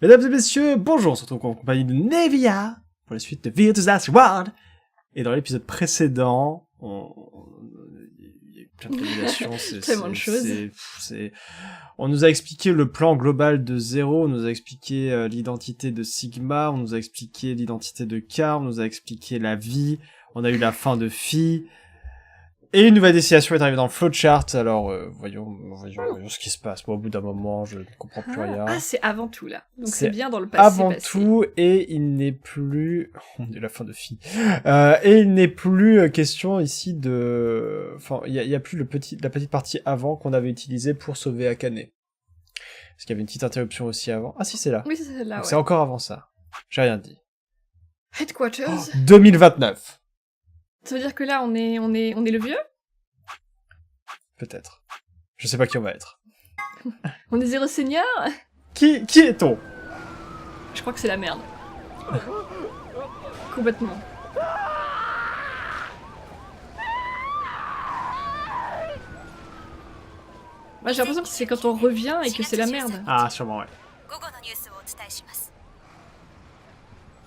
Mesdames et messieurs, bonjour, on se retrouve en compagnie de Naevyah pour la suite de Naevyah to Last World. Et dans l'épisode précédent, il y a eu plein de révélations, tellement de choses. On nous a expliqué le plan global de Zéro, on nous a expliqué l'identité de Sigma, on nous a expliqué l'identité de K, on nous a expliqué la vie, on a eu la fin de Phi. Et une nouvelle destination est arrivée dans le flowchart, alors voyons ce qui se passe. Moi, au bout d'un moment, je ne comprends plus rien. Ah, c'est avant tout, là. Donc c'est bien dans le passé. Avant tout, et il n'est plus... On est la fin de Phi. Et il n'est plus question ici de... Enfin, il y a plus la petite partie avant qu'on avait utilisée pour sauver Akane. Parce qu'il y avait une petite interruption aussi avant. Ah si, c'est là. Oui, c'est là, Donc ouais. c'est encore avant ça. J'ai rien dit. Headquarters. 2029. Ça veut dire que là, on est le vieux? Peut-être. Je sais pas qui on va être. On est Zéro Senior? Qui est-on? Je crois que c'est la merde. Complètement. Bah, j'ai l'impression que c'est quand on revient et que c'est la merde. Ah, sûrement, ouais.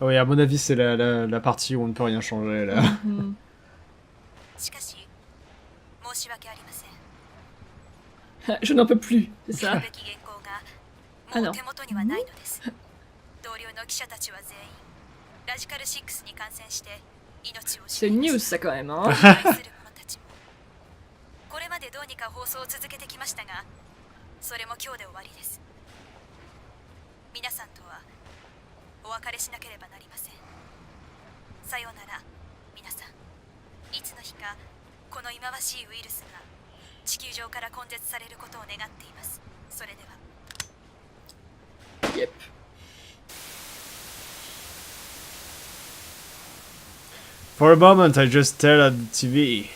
Oui, à mon avis, c'est la partie où on ne peut rien changer, là. Je n'en peux plus, c'est ça. Ah non. C'est une news, ça, quand même, hein. これまでどうにか放送を続けてきましたが、それも今日で終わりです。皆さんとはお別れしなければなりません。さようなら、皆さん。いつの日かこの忌まわしいウイルスが地球上から根絶されることを願っています。それでは。Yep. For a moment, I just stared at the TV.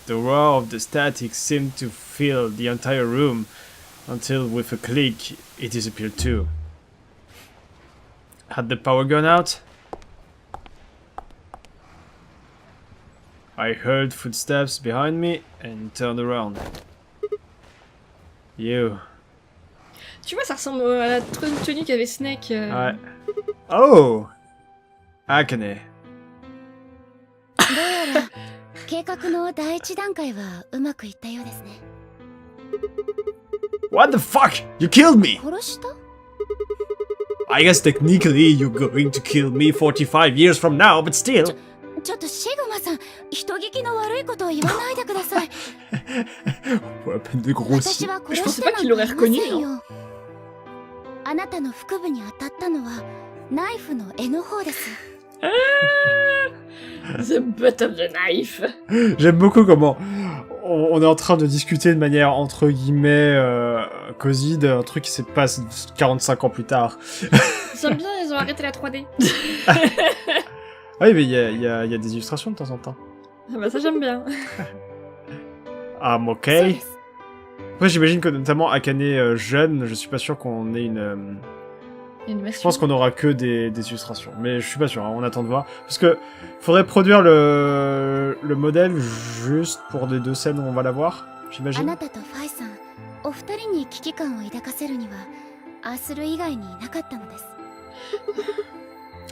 The roar of the static seemed to fill the entire room, until with a click, it disappeared too. Had the power gone out? I heard footsteps behind me and turned around. You. Tu vois, ça ressemble à la tenue qu'avait Snake. Ouais. Oh! Akane. どうやら計画の第一段階はうまくいったようですね。What the fuck? You killed me! 殺した？ I guess technically you're going to kill me 45 years from now, but still. ちょっとシグマさん、人聞きの悪いことを言わないでください。Pour la peine de grossir. 私は殺 Je し pensais て pas なん qu'il か l'aurait いませ reconnu, んよ。あなたの腹部に当たったのはナイフの柄の方です。The butt of the knife. J'aime beaucoup comment on est en train de discuter de manière entre guillemets cosy d'un truc qui se passe 45 ans plus tard. J'aime bien, ils ont arrêté la 3D. Ah oui, mais il y a des illustrations de temps en temps. Ah bah ça j'aime bien. I'm そう okay. です。 Après, j'imagine que notamment Akane jeune, je suis pas sûr qu'on ait une... Je pense qu'on aura que des illustrations, mais je suis pas sûr, hein, on attend de voir. Parce que faudrait produire le modèle juste pour les deux scènes où on va la voir, あ j'imagine. なたとファイさん、お二人に危機感を抱かせるには、アースル以外にいなかったのです。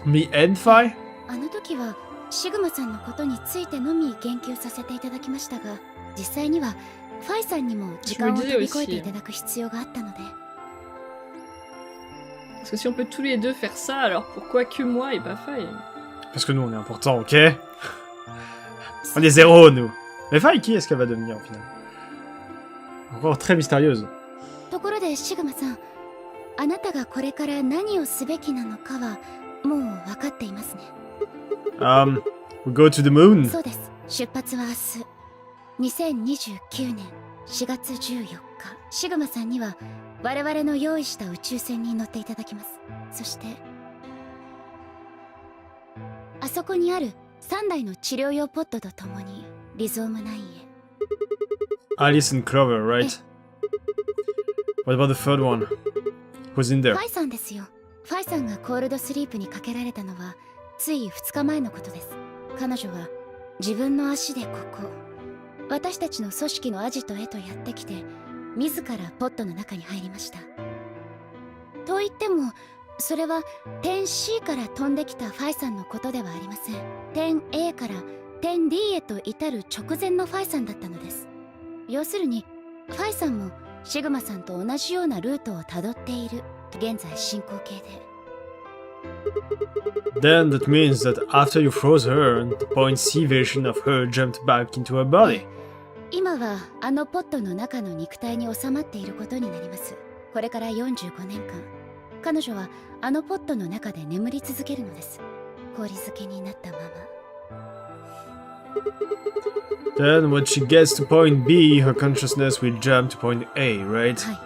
Me and Fi? あの時はシグマさんのことについてのみ言及させていただきましたが、実際にはファイさんにも時間を飛び越えていただく必要があったので。 Parce que si on peut tous les deux faire ça, alors pourquoi que moi et pas Faye? Parce que nous, on est important, ok? On est zéro, nous. Mais Fi, qui est-ce qu'elle va devenir, au final? Encore très mystérieuse. ところでシグマさん、あなたがこれから何をすべきなのかはもう分かっていますね。We go to the moon. そうです。出発は明日、2029年4月14日。シグマさんには我々の用意した宇宙船に乗っていただきます。そしてあそこにある3台の治療用ポットとともにリゾーム9へ。 Alice and Clover, right? What about the third one? Who's in there? ファイさんですよ。ファイさんがコールドスリープにかけられたのはつい2日前のことです。彼女は自分の足でここ、私たちの組織のアジトへとやってきて、自らポットの中に入りました。と言ってもそれは点 C から飛んできたファイさんのことではありません。点 A から点 D へと至る直前のファイさんだったのです。要するにファイさんもシグマさんと同じようなルートをたどっている現在進行形で。Then that means that after you froze her, the point C version of her jumped back into her body. 今はあのポットの中の肉体に収まっていることになります。これから45年間、彼女はあのポットの中で眠り続けるのです。氷漬けになったまま。Then when she gets to point B, her consciousness will jump to point A, right? はい。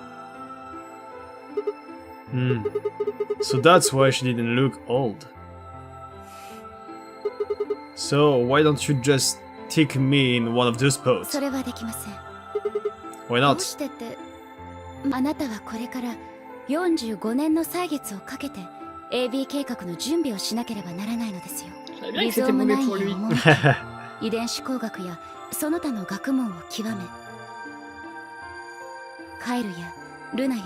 So that's why she didn't look old. So why don't you just stick me in one of those spots? それはできません。 Why どう not? してって、あなたはこれから45年の歳月をかけて AB 計画の準備をしなければならないのですよ。 Je savais bien que リゾ c'était ームナ mauvais イン pour や lui. モニ遺伝子工学やその他の学問を極め、カイルやルナや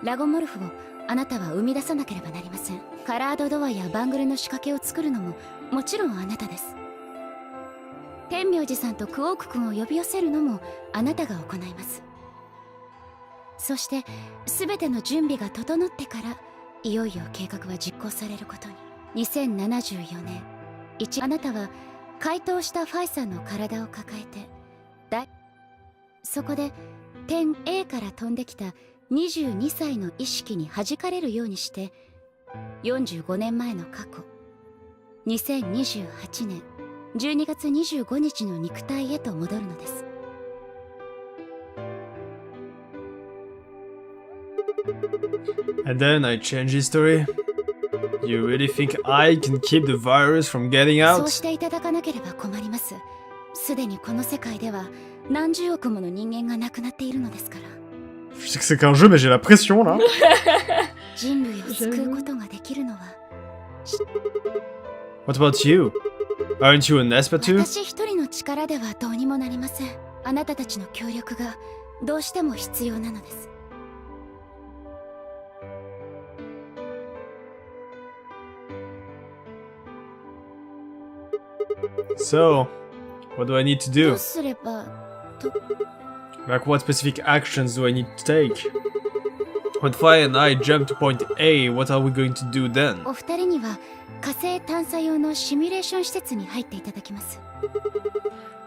ラゴモルフをあなたは生み出さなければなりません。カラードドアやバングルの仕掛けを作るのももちろんあなたです。天明寺さんとクオーク君を呼び寄せるのもあなたが行います。そして全ての準備が整ってからいよいよ計画は実行されることに。2074年あなたは解凍したファイさんの体を抱えてそこで点 A から飛んできた22歳の意識に弾かれるようにして45年前の過去2028年12月25日の肉体へと戻るのです。And then I change history? You really think I can keep the virus from getting そう out? していただかなければ困ります。すでにこの世界では何十億もの人間が亡くなっているのですから。 Je sais que c'est qu'un jeu, mais j'ai la pression là. 人類を救うことができるのは What about you? Aren't you an Esper too? 私一人の力ではどうにもなりません。あなたたちの協力がどうしても必要なのです。So, what do I need to ど do? うすればと Like what specific actions do I need to take? When Fire and I jump to point A, what are we going to do then? お二人には火星探査用のシミュレーション施設に入っていただきます。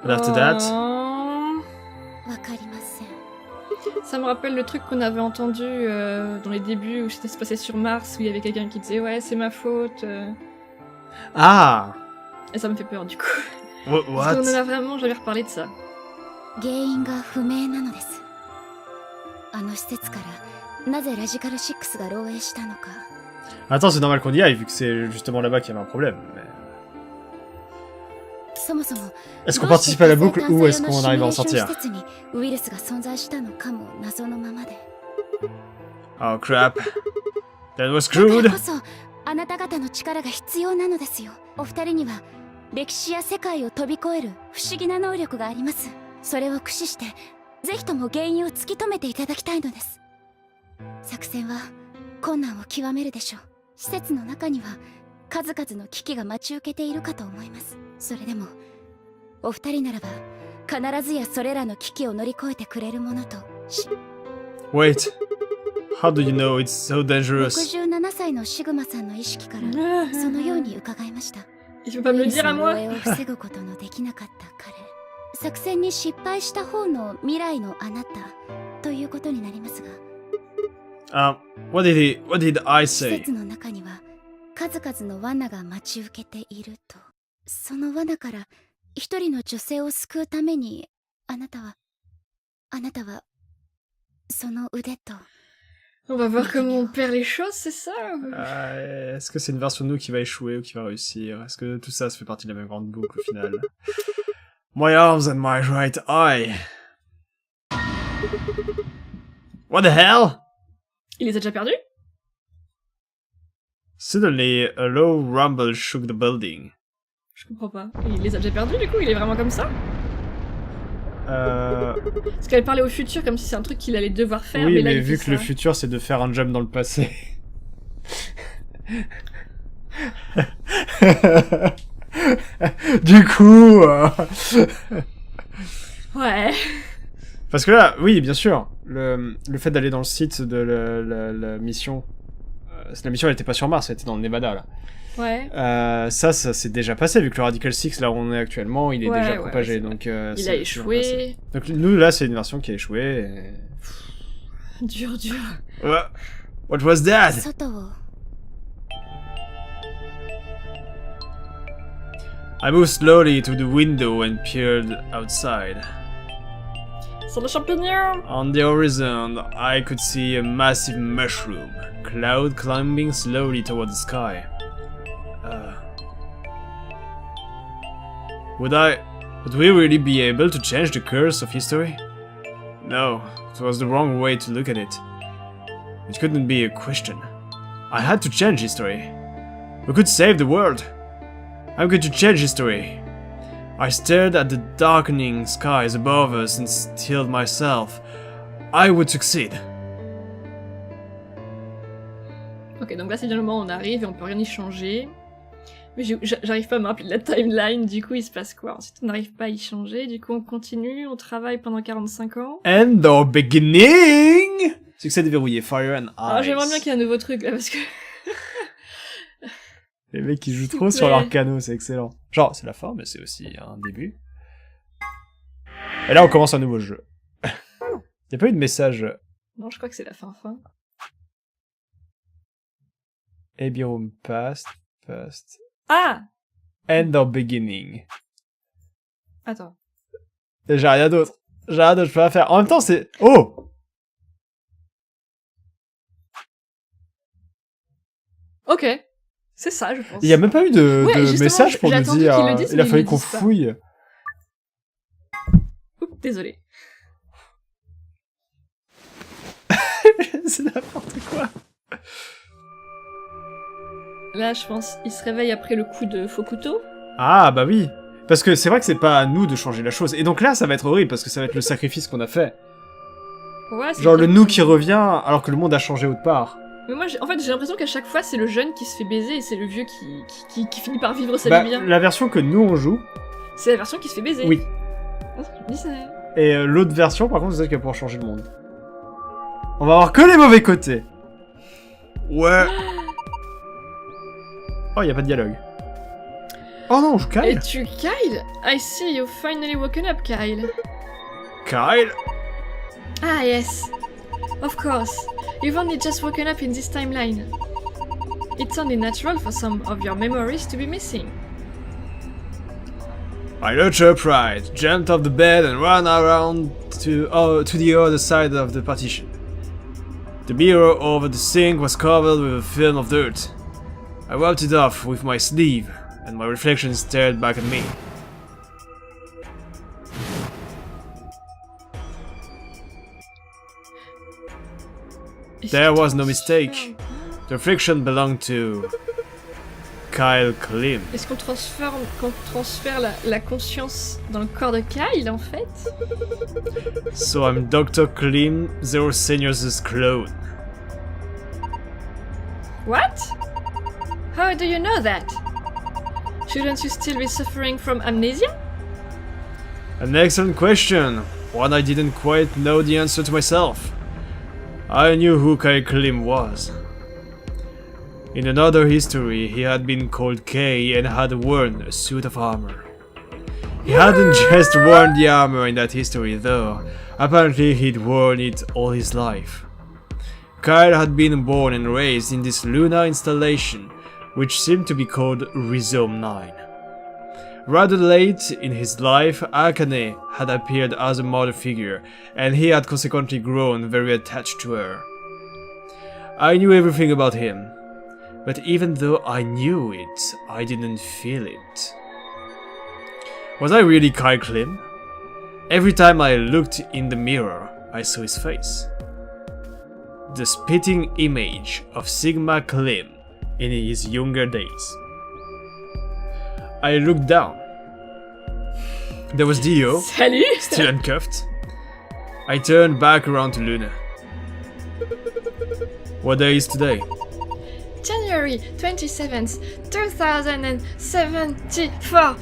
But after that? Oh. わかりません。 Ça me rappelle le truc qu'on avait entendu dans les débuts où c'était se passé sur Mars, où il y avait quelqu'un qui disait ouais c'est ma faute. Ah! Et ça me fait peur du coup. What? Parce qu'on en a vraiment jamais reparlé de ça. 原因が不明なのです。あの施設からなぜラジカル6が漏洩したのか。 Attends, c'est normal qu'on y aille, vu que c'est justement là-bas qu'il y avait un problème. Mais... そもそも Est-ce qu'on participe à la boucle ou est-ce qu'on arrive à en sortir? 施設にウイルスが存在したのかも謎のままで。 Oh crap. Then we're だから screwed! こそあなた方の力が必要なのですよ。お二人には歴史や世界を飛び越える不思議な能力があります。それを駆使してぜひとも原因を突き止めていただきたいのです。作戦は困難を極めるでしょう。施設の中には数々の危機が待ち受けているかと思います。それでもお二人ならば必ずやそれらの危機を乗り越えてくれるものとWait. How do you know it's so dangerous? 67歳のシグマさんの意識からそのように伺いました。 Il faut pas me le dire à ウイルスの moi. 漏洩を防ぐことのできなかった彼。作戦に失敗した方の未来のあなたということになりますが、 What did I 施 say? 設の中には数々の罠が待ち受けていると。その罠から一人の女性を救うためにあなたはその腕と On va voir comment on perd les choses, c'est ça? Est-ce que c'est une version de nous qui va échouer ou qui va réussir? Est-ce que tout ça fait partie de la même grande boucle au final? My arms and my right eye. What the hell? Il les a déjà perdus? Suddenly, a low rumble shook the building. Je comprends pas. Il les a déjà perdus du coup? Il est vraiment comme ça? Parce qu'elle parlait au futur comme si c'est un truc qu'il allait devoir faire, Oui, mais là mais il vu fait que le ça. futur c'est de faire un jump dans le passé. Du coup... Ouais. Parce que là, oui, bien sûr, le fait d'aller dans le site de la mission... la mission, elle était pas sur Mars, elle était dans le Nevada, là. Ouais. Ça s'est déjà passé, vu que le Radical 6, là où on est actuellement, il est Ouais, déjà ouais, propagé, c'est donc... il a c'est échoué. donc nous, là, c'est une version qui a échoué. Dur. What was that? 外を I moved slowly to the window and peered outside. Sur le champignon. On the horizon, I could see a massive mushroom cloud climbing slowly toward the sky. Would we really be able to change the course of history? No, it was the wrong way to look at it. It couldn't be a question. I had to change history. We could save the world. I'm going to change history. I stared at the darkening skies above us and stilled myself. I would succeed. Ok, donc là, c'est bien le moment où on arrive et on peut rien y changer. Mais j'arrive pas à me rappeler de la timeline, du coup, il se passe quoi? Ensuite, on n'arrive pas à y changer, du coup, on continue, on travaille pendant 45 ans. And the beginning! Succès déverrouillé, Fire and Ice. Alors, j'aimerais bien qu'il y ait un nouveau truc, là, parce que... Les mecs, ils jouent S'il trop te sur plaît. leur canot, c'est excellent. Genre, c'est la fin, mais c'est aussi un début. Et là, on commence un nouveau jeu. Y a pas eu de message. Non, je crois que c'est la fin. Ebirum past. Ah! End or beginning. Attends. Et j'ai rien d'autre. Je peux pas faire. En même temps, c'est... Oh! Ok. C'est ça, je pense. Il y a même pas eu de justement, message pour j'ai nous attendu dire... qu'ils le disent, il a mais ils fallu le qu'on disent pas. fouille. Oups, désolé. C'est n'importe quoi. Là, je pense, il se réveille après le coup de faux couteau. Ah, bah oui. Parce que c'est vrai que c'est pas à nous de changer la chose. Et donc là, ça va être horrible, parce que ça va être le sacrifice qu'on a fait. Ouais, c'est Genre le comme- nous qui revient, alors que le monde a changé autre part. Mais moi, en fait, j'ai l'impression qu'à chaque fois, c'est le jeune qui se fait baiser et c'est le vieux qui finit par vivre sa Bah, vie bien. la version que nous on joue, C'est la version qui se fait baiser. oui. Ah, je me dis ça. Et l'autre version, par contre, c'est celle qui va pouvoir changer le monde. On va avoir que les mauvais côtés. Ouais. Oh, y a pas de dialogue. Oh non, je Et Kyle. tu, Kyle? I see you finally woken up, Kyle. Kyle. Ah, yes. Of course. You've only just woken up in this timeline. It's only natural for some of your memories to be missing. I lurched upright, jumped off the bed, and ran around to the other side of the partition. The mirror over the sink was covered with a film of dirt. I wiped it off with my sleeve, and my reflection stared back at me. There was no mistake. The reflection belonged to Kyle Klim. Est-ce qu'on transfère la conscience dans le corps de Kyle, en fait? So I'm Dr. Klim, Zero Senior's clone. What? How do you know that? Shouldn't you still be suffering from amnesia? An excellent question, one I didn't quite know the answer to myself. I knew who Kyle Klim was. In another history, he had been called K and had worn a suit of armor. He hadn't just worn the armor in that history though, apparently he'd worn it all his life. Kyle had been born and raised in this lunar installation, which seemed to be called Rhizome 9. Rather late in his life, Akane had appeared as a mother figure, and he had consequently grown very attached to her. I knew everything about him, but even though I knew it, I didn't feel it. Was I really Kyle Klim? Every time I looked in the mirror, I saw his face. The spitting image of Sigma Klim in his younger days. I looked down. There was Dio, Salut! still uncuffed. I turned back around to Luna. What day is today? January 27th, 2074.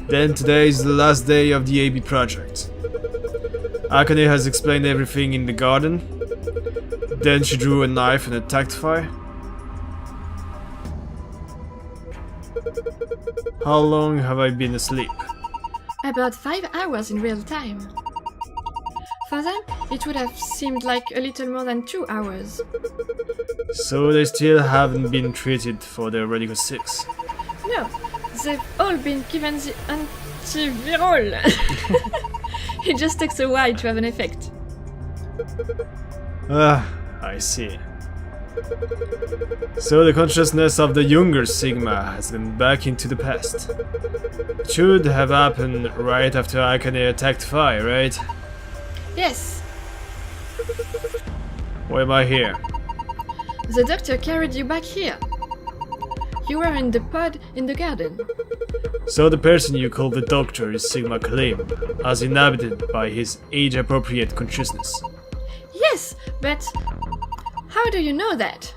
Then today is the last day of the AB project. Akane has explained everything in the garden. Then she drew a knife and attacked fire. How long have I been asleep? About 5 hours in real time. For them, it would have seemed like a little more than 2 hours. So they still haven't been treated for their Radical 6. No, they've all been given the antiviral. It just takes a while to have an effect. Ah, I see. So the consciousness of the younger Sigma has gone back into the past. It should have happened right after Akane attacked Fire, right? Yes, Why am I here? the doctor carried you back here. You were in the pod in the garden. So the person you call the doctor is Sigma Klim, as inhabited by his age-appropriate consciousness. Yes, but how do you know that?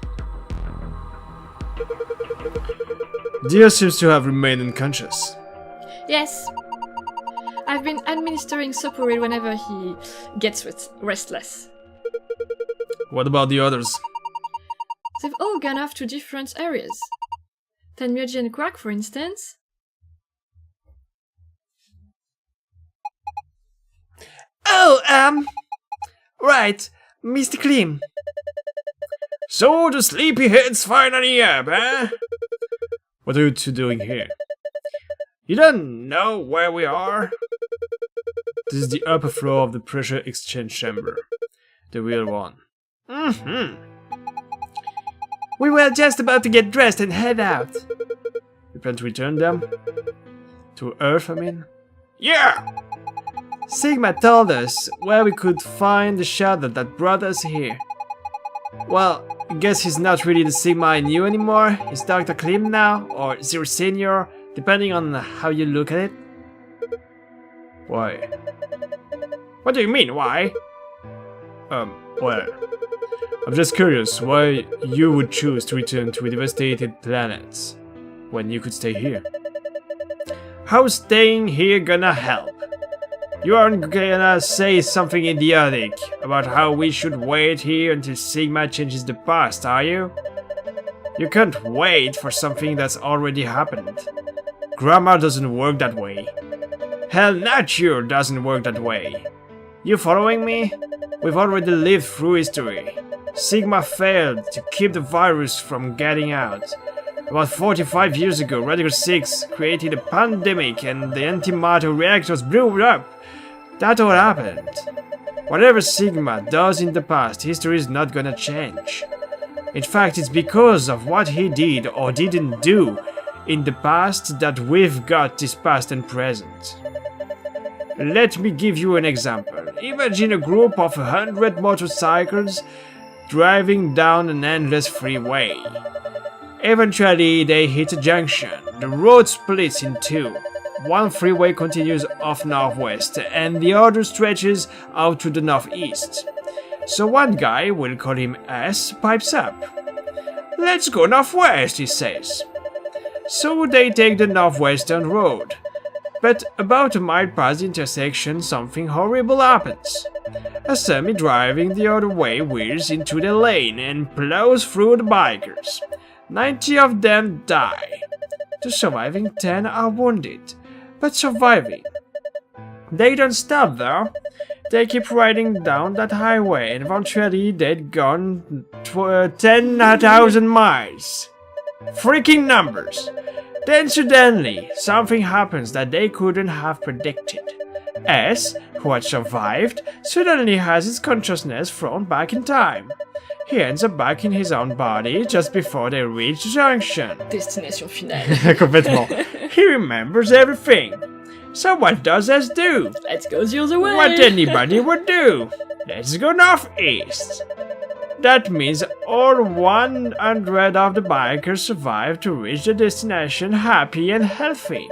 Dio seems to have remained unconscious. Yes. I've been administering Sopuril whenever he gets restless. What about the others? They've all gone off to different areas. Tenmyoji and Quark, for instance. Oh, right, Mr. Klim. So the sleepyhead's finally up, eh? What are you two doing here? You don't know where we are? This is the upper floor of the pressure exchange chamber. The real one. We were just about to get dressed and head out. You plan to return them? To Earth, I mean? Yeah! Sigma told us where we could find the shadow that brought us here. Well, I guess he's not really the Sigma I knew anymore. He's Dr. Klim now, or Zero Senior, depending on how you look at it. Why? What do you mean, why? Well, I'm just curious why you would choose to return to a devastated planet when you could stay here. How's staying here gonna help? You aren't gonna say something idiotic about how we should wait here until Sigma changes the past, are you? You can't wait for something that's already happened. Grammar doesn't work that way. Hell, nature doesn't work that way. You following me? We've already lived through history. Sigma failed to keep the virus from getting out. About 45 years ago, Radical 6 created a pandemic and the antimatter reactors blew up. That all happened. Whatever Sigma does in the past, history is not gonna change. In fact, it's because of what he did or didn't do in the past that we've got this past and present. Let me give you an example. Imagine a group of 100 motorcycles driving down an endless freeway. Eventually, they hit a junction. The road splits in two. One freeway continues off northwest, and the other stretches out to the northeast. So one guy, we'll call him S, pipes up. Let's go northwest, he says. So they take the northwestern road. But about a mile past the intersection, something horrible happens. A semi driving the other way wheels into the lane and plows through the bikers. 90 of them die. The surviving 10 are wounded, but surviving. They don't stop though. They keep riding down that highway and eventually they'd gone 10,000 miles. Freaking numbers. Then suddenly, something happens that they couldn't have predicted. S, who had survived, suddenly has his consciousness thrown back in time. He ends up back in his own body just before they reach the junction. Destination finale. Complètement. He remembers everything. So what does S do? Let's go the other way. What anybody would do. Let's go northeast. That means all 100 of the bikers survive to reach the destination happy and healthy.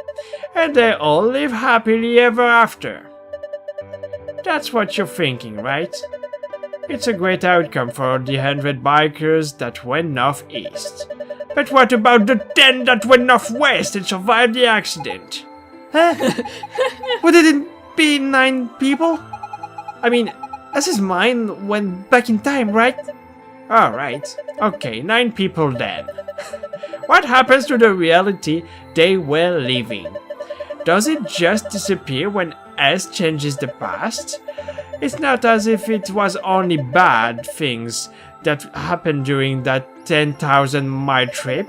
And they all live happily ever after. That's what you're thinking, right? It's a great outcome for the 100 bikers that went northeast. But what about the 10 that went northwest and survived the accident? Huh? Wouldn't it be 9 people? I mean, as his mind went back in time, right? Alright, okay, 9 people then. What happens to the reality they were living? Does it just disappear when S changes the past? It's not as if it was only bad things that happened during that 10,000-mile trip.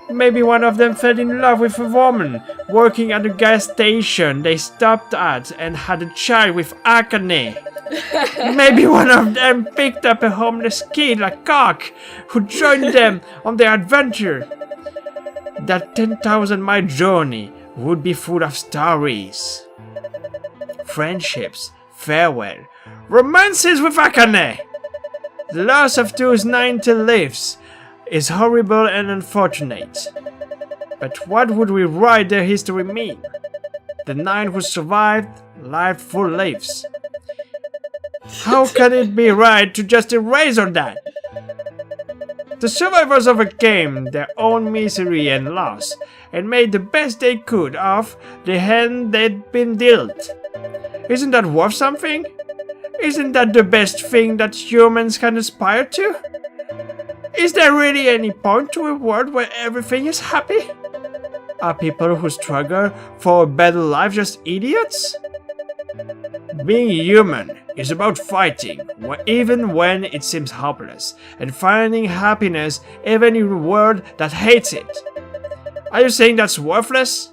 Maybe one of them fell in love with a woman working at a gas station they stopped at and had a child with Akane. Maybe one of them picked up a homeless kid like Cock who joined them on their adventure. That 10,000-mile journey would be full of stories. Friendships, farewell, romances with Akane. The loss of those 90 lives is horrible and unfortunate. But what would we write their history mean? The 9 who survived lived full lives. How can it be right to just erase all that? The survivors overcame their own misery and loss and made the best they could of the hand they'd been dealt. Isn't that worth something? Isn't that the best thing that humans can aspire to? Is there really any point to a world where everything is happy? Are people who struggle for a better life just idiots? Being human is about fighting, even when it seems hopeless, and finding happiness even in a world that hates it. Are you saying that's worthless?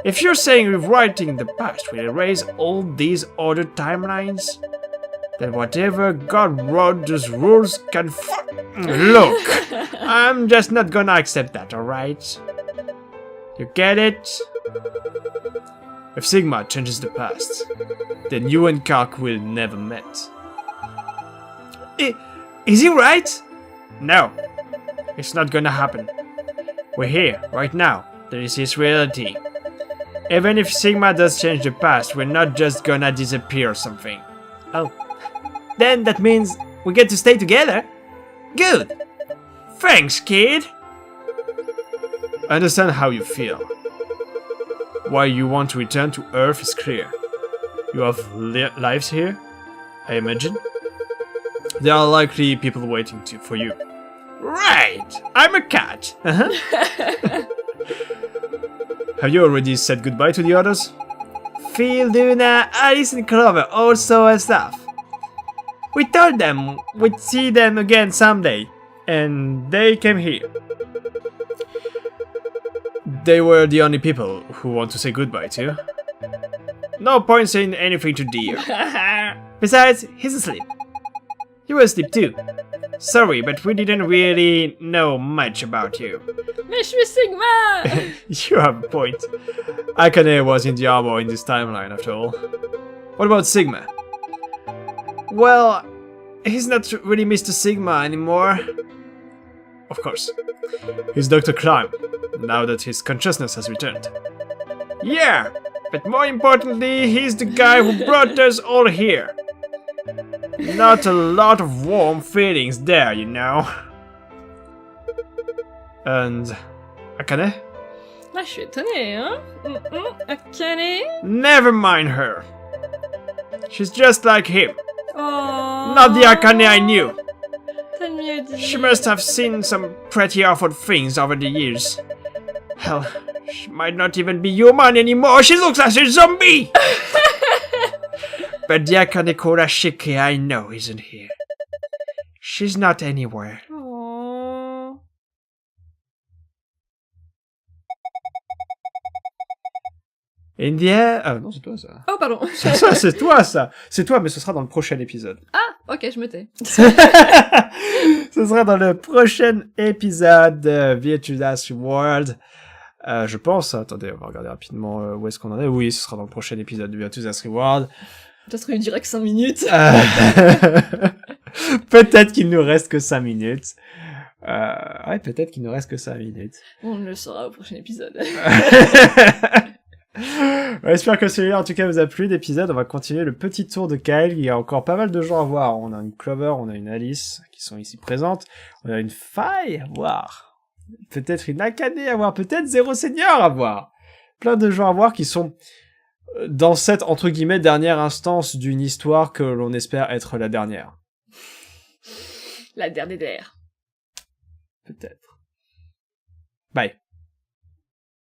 If you're saying rewriting the past will erase all these other timelines, then whatever God wrote those rules can Look, I'm just not gonna accept that, alright? You get it? If Sigma changes the past, then you and Kark will never met. Is he right? No, it's not gonna happen. We're here, right now. This is reality. Even if Sigma does change the past, we're not just gonna disappear or something. Oh. Then that means we get to stay together? Good. Thanks, kid. I understand how you feel. Why you want to return to Earth is clear. You have lives here, I imagine. There are likely people waiting for you. Right! I'm a cat! Have you already said goodbye to the others? Phil, Luna, Alice and Clover also and stuff. We told them we'd see them again someday, and they came here. They were the only people who want to say goodbye to. No point saying anything to Dio. Besides, he's asleep. You were asleep too. Sorry, but we didn't really know much about you. Mais je suis Sigma! You have a point. Akane was in the armor in this timeline, after all. What about Sigma? Well, he's not really Mr. Sigma anymore. Of course. He's Dr. Climb, now that his consciousness has returned. Yeah, but more importantly, he's the guy who brought us all here. Not a lot of warm feelings there, you know. And Akane? Ah, je suis étonnée, hein? Akane? Never mind her. She's just like him. Oh. Not the Akane I knew. T'as mieux dit. She must have seen some pretty awful things over the years. Hell, she might not even be human anymore. She looks like a zombie! But the Akane Kurashiki I know isn't here. She's not anywhere. Oh. In the air... Ah non, c'est toi ça. Oh, pardon. Ça, c'est toi ça. C'est toi, mais ce sera dans le prochain épisode. Ah, ok, je me tais. Ce sera dans le prochain épisode de Virtuous World. Je pense, attendez, on va regarder rapidement où est-ce qu'on en est. Oui, ce sera dans le prochain épisode de Virtuous World. Ça serait direct 5 minutes. Peut-être qu'il nous reste que 5 minutes. Ouais, peut-être qu'il nous reste que 5 minutes. On le saura au prochain épisode. On espère que celui-là, en tout cas, vous a plu d'épisode. On va continuer le petit tour de Kyle. Il y a encore pas mal de gens à voir. On a une Clover, on a une Alice qui sont ici présentes. On a une Faille à voir. Peut-être une Akane à voir. Peut-être Zero Senior à voir. Plein de gens à voir qui sont dans cette, entre guillemets, dernière instance d'une histoire que l'on espère être la dernière. La dernière. Peut-être. Bye.